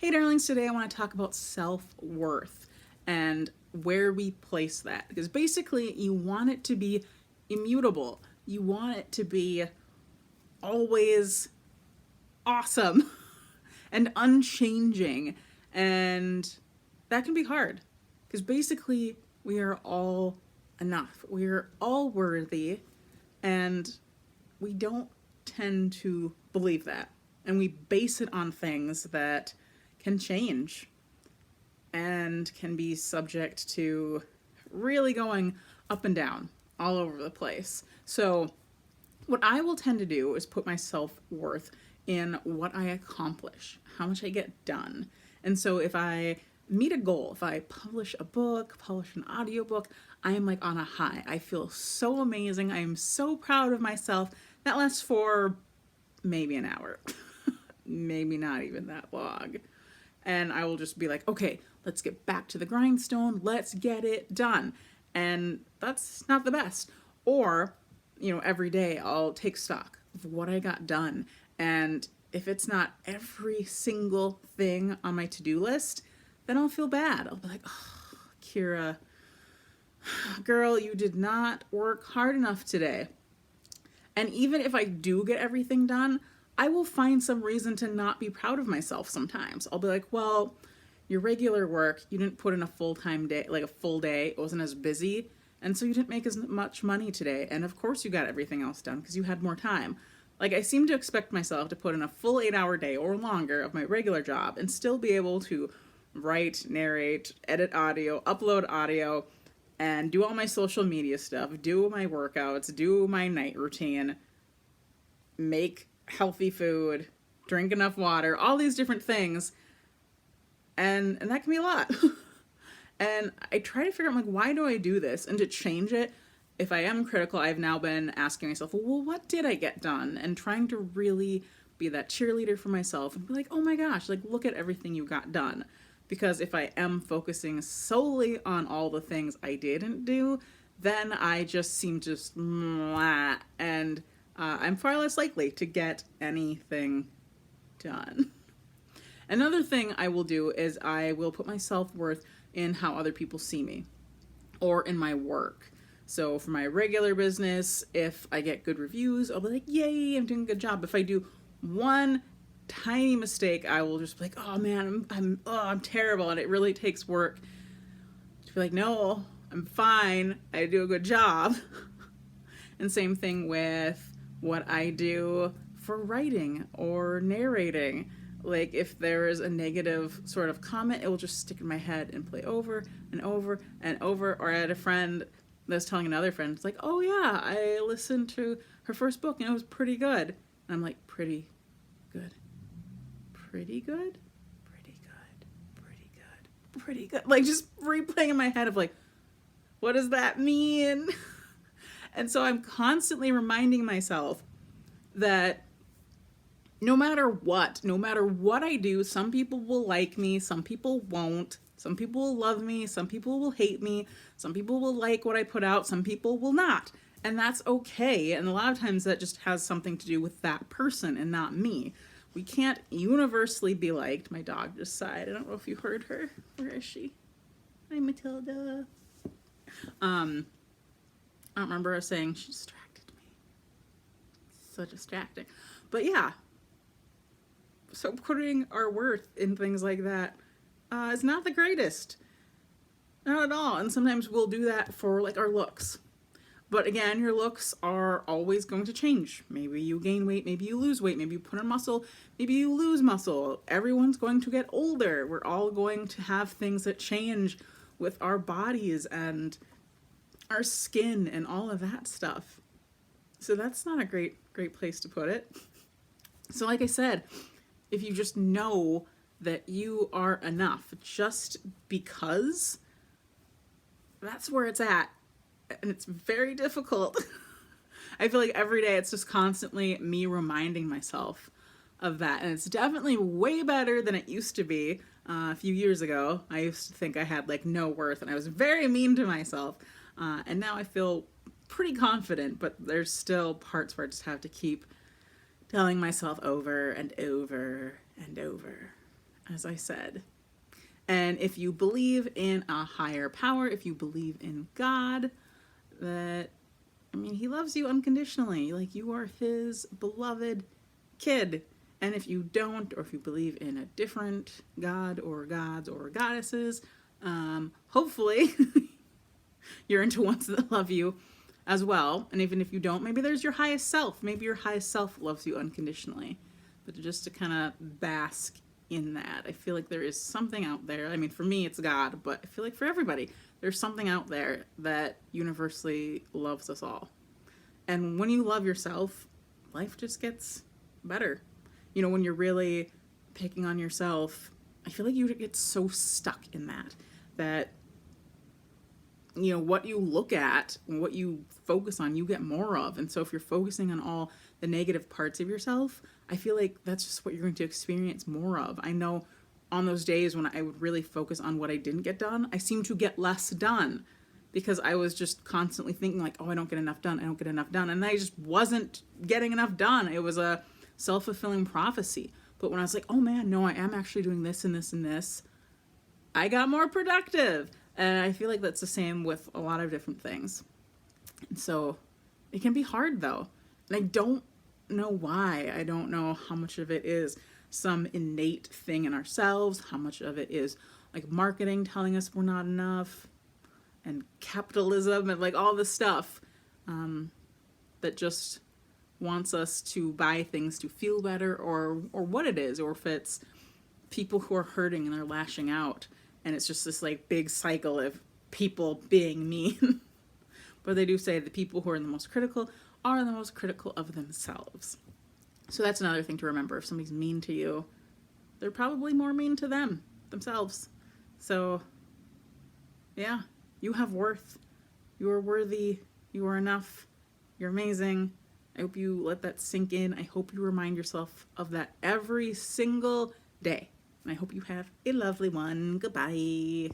Hey darlings, today I want to talk about self-worth and where we place that. Because basically you want it to be immutable. You want it to be always awesome and unchanging. And that can be hard. Because basically we are all enough. We are all worthy, and we don't tend to believe that. And we base it on things that can change and can be subject to really going up and down all over the place. So, what I will tend to do is put my self worth in what I accomplish, how much I get done. And so, if I meet a goal, if I publish a book, publish an audiobook, I am like on a high. I feel so amazing. I am so proud of myself. That lasts for maybe an hour, maybe not even that long. And I will just be like, okay, let's get back to the grindstone. Let's get it done. And that's not the best. Or, every day I'll take stock of what I got done. And if it's not every single thing on my to-do list, then I'll feel bad. I'll be like, oh, Kira, girl, you did not work hard enough today. And even if I do get everything done, I will find some reason to not be proud of myself sometimes. I'll be like, well, your regular work, you didn't put in a full-time day, like a full day. It wasn't as busy. And so you didn't make as much money today. And of course you got everything else done because you had more time. Like, I seem to expect myself to put in a full 8-hour day or longer of my regular job and still be able to write, narrate, edit audio, upload audio, and do all my social media stuff, do my workouts, do my night routine, make healthy food, drink enough water, all these different things. And that can be a lot. And I try to figure out, like, why do I do this? And to change it, if I am critical, I've now been asking myself, well, what did I get done? And trying to really be that cheerleader for myself and be like, oh my gosh, like, look at everything you got done. Because if I am focusing solely on all the things I didn't do, then I just seem just blah, and I'm far less likely to get anything done. Another thing I will do is I will put my self-worth in how other people see me or in my work. So for my regular business, if I get good reviews, I'll be like, yay, I'm doing a good job. If I do one tiny mistake, I will just be like, oh man, I'm terrible. And it really takes work to be like, no, I'm fine. I do a good job. And same thing with what I do for writing or narrating. Like, if there is a negative sort of comment, it will just stick in my head and play over and over and over. Or I had a friend that's telling another friend, it's like, oh yeah, I listened to her first book and it was pretty good. And I'm like, pretty good. Pretty good? Pretty good. Pretty good. Pretty good. Like, just replaying in my head of like, what does that mean? And so I'm constantly reminding myself that no matter what I do, some people will like me, some people won't. Some people will love me, some people will hate me, some people will like what I put out, some people will not. And that's okay. And a lot of times that just has something to do with that person and not me. We can't universally be liked. My dog just sighed. I don't know if you heard her. Where is she? Hi, Matilda. I don't remember her saying. She distracted me. So distracting. But yeah. So putting our worth in things like that is not the greatest. Not at all. And sometimes we'll do that for like our looks. But again, your looks are always going to change. Maybe you gain weight, maybe you lose weight, maybe you put on muscle, maybe you lose muscle. Everyone's going to get older. We're all going to have things that change with our bodies and our skin and all of that stuff. So that's not a great place to put it. So like I said, if you just know that you are enough just because, that's where it's at. And it's very difficult. I feel like every day it's just constantly me reminding myself of that. And it's definitely way better than it used to be. A few years ago, I used to think I had like no worth and I was very mean to myself. And now I feel pretty confident, but there's still parts where I just have to keep telling myself over and over and over as I said. And if you believe in a higher power, if you believe in God, that, I mean, he loves you unconditionally. Like, you are his beloved kid. And if you don't, or if you believe in a different God or gods or goddesses, hopefully you're into ones that love you as well. And even if you don't, maybe there's your highest self. Maybe your highest self loves you unconditionally. But just to kind of bask in that, I feel like there is something out there. I mean, for me, it's God, but I feel like for everybody, there's something out there that universally loves us all. And when you love yourself, life just gets better. You know, when you're really picking on yourself, I feel like you get so stuck in that, you know, what you look at and what you focus on, you get more of. And so if you're focusing on all the negative parts of yourself, I feel like that's just what you're going to experience more of. I know on those days when I would really focus on what I didn't get done, I seemed to get less done because I was just constantly thinking like, oh, I don't get enough done. I don't get enough done. And I just wasn't getting enough done. It was a self-fulfilling prophecy. But when I was like, oh man, no, I am actually doing this and this and this, I got more productive. And I feel like that's the same with a lot of different things. And so it can be hard though. And I don't know why. I don't know how much of it is some innate thing in ourselves, how much of it is like marketing telling us we're not enough, and capitalism and like all this stuff that just wants us to buy things to feel better, or what it is, or if it's people who are hurting and they're lashing out, and it's just this like big cycle of people being mean. But they do say the people who are the most critical are the most critical of themselves. So that's another thing to remember. If somebody's mean to you, they're probably more mean to themselves. So yeah, you have worth. You are worthy. You are enough. You're amazing. I hope you let that sink in. I hope you remind yourself of that every single day. And I hope you have a lovely one. Goodbye.